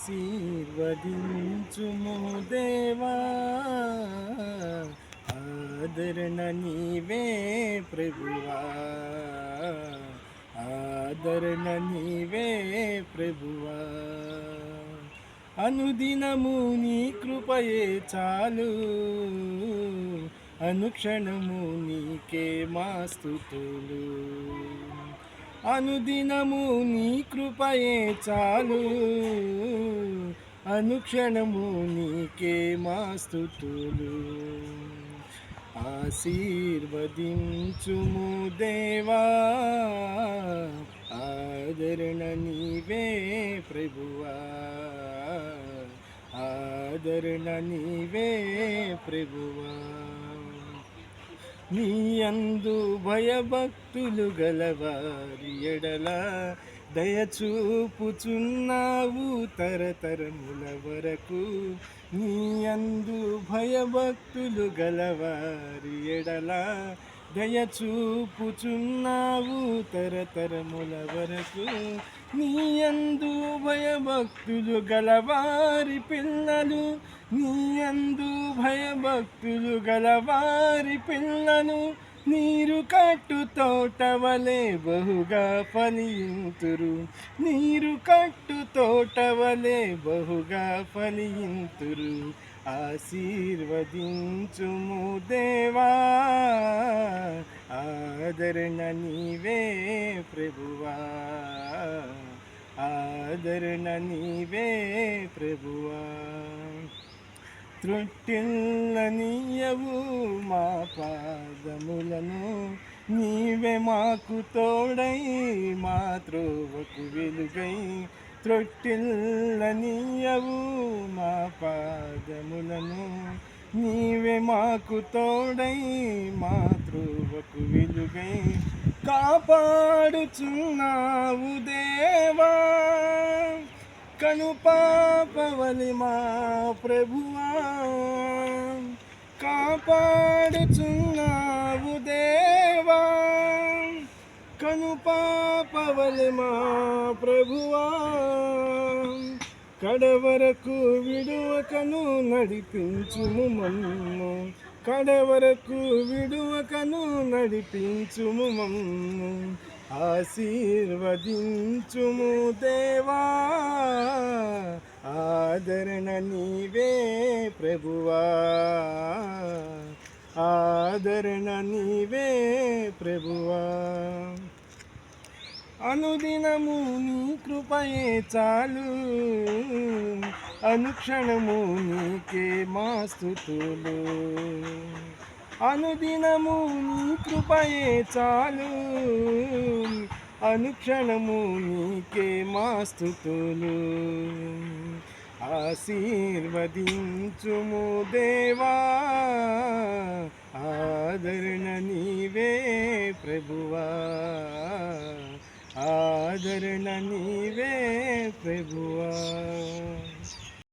ఆశీర్వదించుము దేవా, ఆదరణ నీవే ప్రభువా, ఆదరణ నీవే ప్రభువా. అనుదినము నీ కృపయే చాలు, అనుక్షణము నీకే మా స్తుతులు. అనుదినము నీ కృపయే చాలు, అనుక్షణము నీకే మా స్తుతులు. ఆశీర్వదించుము దేవా, ఆదరణ నీవే ప్రభువా, ఆదరణ నీవే ప్రభువా. నీ యందు భయభక్తులు గలవారి ఎడల దయచూపుచున్నావు తరతరముల వరకు. నీ యందు భయభక్తులు గలవారి ఎడల దయచూపుచున్నావు తరతరముల వరకు. నీ యందు భయభక్తులు గలవారి పిల్లలు, నీ యందు భయభక్తులు గలవారి పిల్లలు నీరు కట్టు తోటవలే బహుగా ఫలింతురు, నీరు కట్టు తోటవలే బహుగా ఫలింతురు. ఆశీర్వదించుము దేవా, ఆదరణ నీవే ప్రభువా, ఆదరణ నీవే ప్రభువా. త్రొట్టిల్లనీయవు మా పాదములను, నీవే మాకు తోడై మా త్రోవకు వెలుగై. త్రొట్టిల్లనీయవు మా పాదములను, నీవే మాకు తోడై మా త్రోవకు వెలుగై. కాపాడుచున్నావు దేవా, కనుపాపవలి మా ప్రభువా, కాపాడుచున్నావు దేవా, కనుపాపవలి మా ప్రభువా. కడవరకు విడువకను నడిపించుము మమ్ము, కడవరకు విడువకను నడిపించుము మమ్ము. ఆశీర్వదించుము దేవా, ఆదరణ నీవే ప్రభువా, ఆదరణ నీవే ప్రభువా. అనుదినము నీ కృపయే చాలు, అనుక్షణము నీకే మా స్తుతులు. అనుదినము నీ కృపయే చాలు, అనుక్షణము నీకే మా స్తుతులు. ఆశీర్వదించుము దేవా, ఆదరణ నీవే ప్రభువా, ఆదరణ నీవే ప్రభువా.